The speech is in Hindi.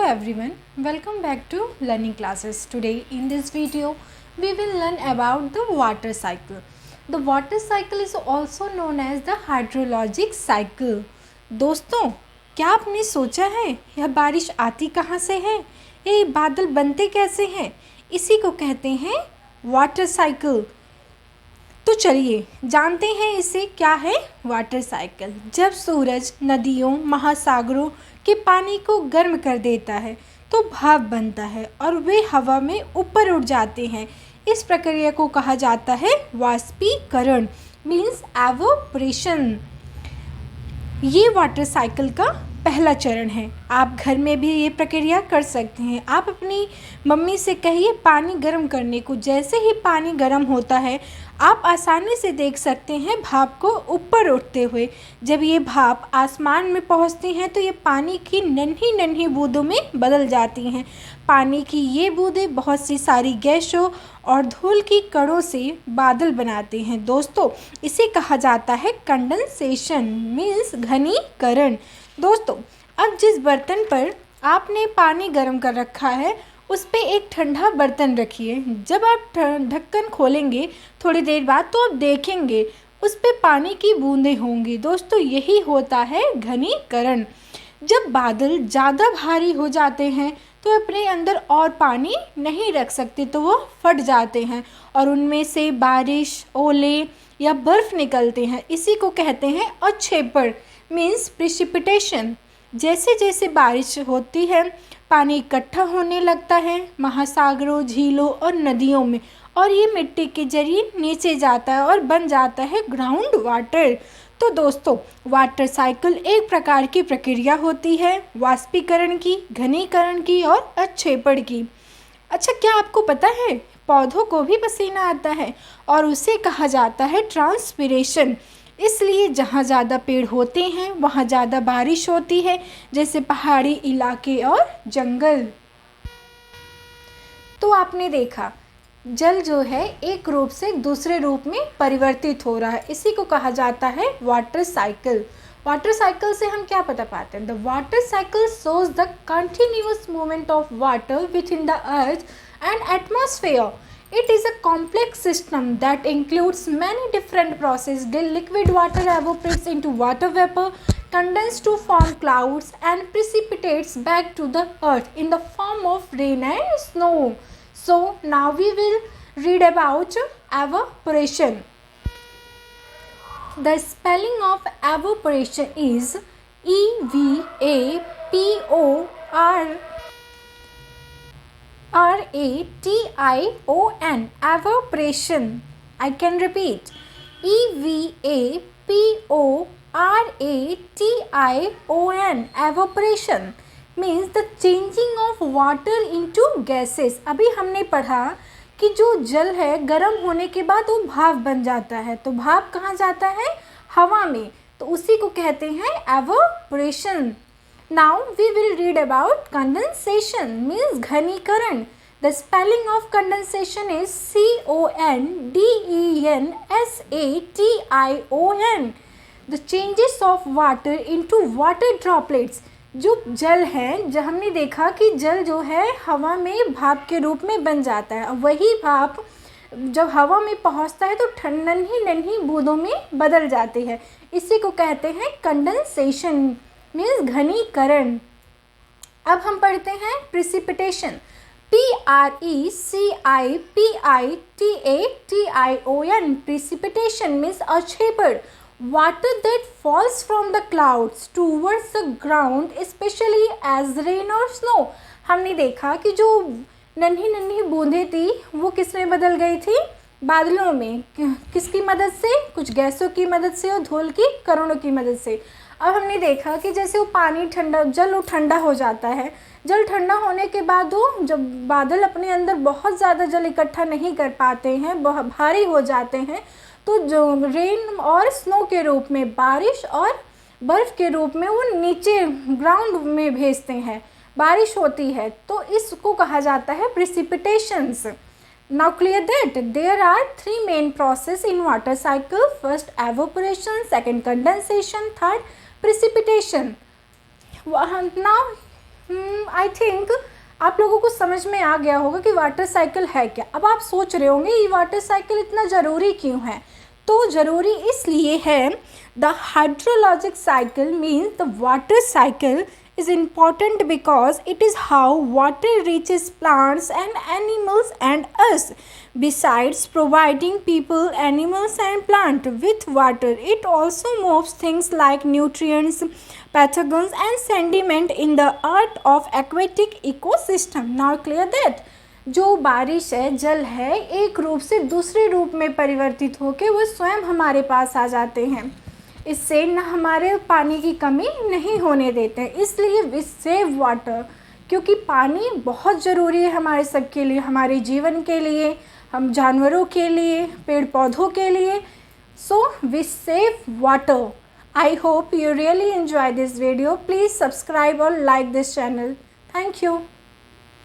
everyone, welcome back to learning classes. Today in this video we will learn about the water cycle. The water cycle is also known as the hydrologic cycle. दोस्तों, क्या आपने सोचा है यह बारिश आती कहाँ से है, ये बादल बनते कैसे हैं? इसी को कहते हैं वाटर साइकिल। तो चलिए जानते हैं इसे क्या है वाटर साइकिल। जब सूरज नदियों महासागरों के पानी को गर्म कर देता है तो भाप बनता है और वे हवा में ऊपर उड़ जाते हैं। इस प्रक्रिया को कहा जाता है वाष्पीकरण, मीन्स एवोपरेशन। ये वाटर साइकिल का पहला चरण है। आप घर में भी ये प्रक्रिया कर सकते हैं। आप अपनी मम्मी से कहिए पानी गर्म करने को। जैसे ही पानी गर्म होता है आप आसानी से देख सकते हैं भाप को ऊपर उठते हुए। जब ये भाप आसमान में पहुंचती हैं तो ये पानी की नन्ही नन्ही बूंदों में बदल जाती हैं। पानी की ये बूंदें बहुत सी सारी गैसों और धूल की कणों से बादल बनाते हैं। दोस्तों, इसे कहा जाता है कंडेंसेशन, मीन्स घनीकरण। दोस्तों, अब जिस बर्तन पर आपने पानी गर्म कर रखा है उस पे एक ठंडा बर्तन रखिए। जब आप ढक्कन खोलेंगे थोड़ी देर बाद तो आप देखेंगे उस पे पानी की बूंदें होंगी। दोस्तों, यही होता है घनीकरण। जब बादल ज़्यादा भारी हो जाते हैं तो अपने अंदर और पानी नहीं रख सकते तो वो फट जाते हैं और उनमें से बारिश, ओले या बर्फ़ निकलते हैं। इसी को कहते हैं अक्षेपण, मीन्स प्रिसिपिटेशन। जैसे जैसे बारिश होती है पानी इकट्ठा होने लगता है महासागरों, झीलों और नदियों में, और ये मिट्टी के जरिए नीचे जाता है और बन जाता है ग्राउंड वाटर। तो दोस्तों, वाटर साइकिल एक प्रकार की प्रक्रिया होती है वाष्पीकरण की, घनीकरण की और अक्षेपण की। अच्छा, क्या आपको पता है पौधों को भी पसीना आता है और उसे कहा जाता है ट्रांसपिरेशन। इसलिए जहाँ ज़्यादा पेड़ होते हैं वहाँ ज़्यादा बारिश होती है, जैसे पहाड़ी इलाके और जंगल। तो आपने देखा जल जो है एक रूप से दूसरे रूप में परिवर्तित हो रहा है। इसी को कहा जाता है वाटर साइकिल। वाटर साइकिल से हम क्या पता पाते हैं? The water cycle shows the continuous movement of water with in the earth and atmosphere. It is a complex system that includes many different processes. The liquid water evaporates into water vapor, condenses to form clouds and precipitates back to the earth in the form of rain and snow. So now we will read about evaporation. The spelling of evaporation is EVAPORATION, evaporation. I can repeat, EVAPORATION, evaporation means the changing of water into gases. अभी हमने पढ़ा कि जो जल है गर्म होने के बाद वो भाप बन जाता है, तो भाप कहाँ जाता है? हवा में। तो उसी को कहते हैं evaporation. Now we will read about condensation, means घनीकरण. The spelling of condensation is CONDENSATION. The changes of water into water droplets. जो जल है, जो हमने देखा कि जल जो है हवा में भाप के रूप में बन जाता है, वही भाप जब हवा में पहुंचता है तो नन्ही नन्ही बूंदों में बदल जाती है। इसी को कहते हैं कंडेंसेशन, मीन्स घनीकरण। अब हम पढ़ते हैं प्रिसिपिटेशन। PRECIPITATION, प्रिसिपिटेशन मीन्स अक्षेपण। Water that falls from the clouds towards the ground, especially as rain or snow. हमने देखा कि जो नन्ही नन्ही बूंदें थी वो किस में बदल गई थी? बादलों में। किसकी मदद से? कुछ गैसों की मदद से और धूल की कणों की मदद से। अब हमने देखा कि जैसे वो पानी ठंडा, जल ठंडा हो जाता है। जल ठंडा होने के बाद वो जब बादल अपने अंदर बहुत ज़्यादा जल इकट्ठा नहीं कर पाते हैं, बहुत भारी हो जाते हैं, तो जो रेन और स्नो के रूप में, बारिश और बर्फ़ के रूप में वो नीचे ग्राउंड में भेजते हैं, बारिश होती है। तो इसको कहा जाता है प्रिसिपिटेशंस। Now clear that there are three main processes in water cycle. First evaporation, second condensation, third precipitation. Now I think आप लोगों को समझ में आ गया होगा कि वाटर साइकिल है क्या। अब आप सोच रहे होंगे ये वाटर साइकिल इतना ज़रूरी क्यों है। तो ज़रूरी इसलिए है, the hydrologic cycle means the water cycle is important because it is how water reaches plants and animals and us. Besides providing people, animals and plant with water, it also moves things like nutrients, pathogens and sediment in the earth of aquatic ecosystem. Now clear that? जो बारिश है, जल है, एक रूप से दूसरे रूप में परिवर्तित होकर वो स्वयं हमारे पास आ जाते हैं। इससे न हमारे पानी की कमी नहीं होने देते हैं। इसलिए वी सेव वाटर, क्योंकि पानी बहुत ज़रूरी है हमारे सबके लिए, हमारे जीवन के लिए, हम जानवरों के लिए, पेड़ पौधों के लिए। So we save water. I hope you really enjoy this video. Please subscribe or like this channel. Thank you.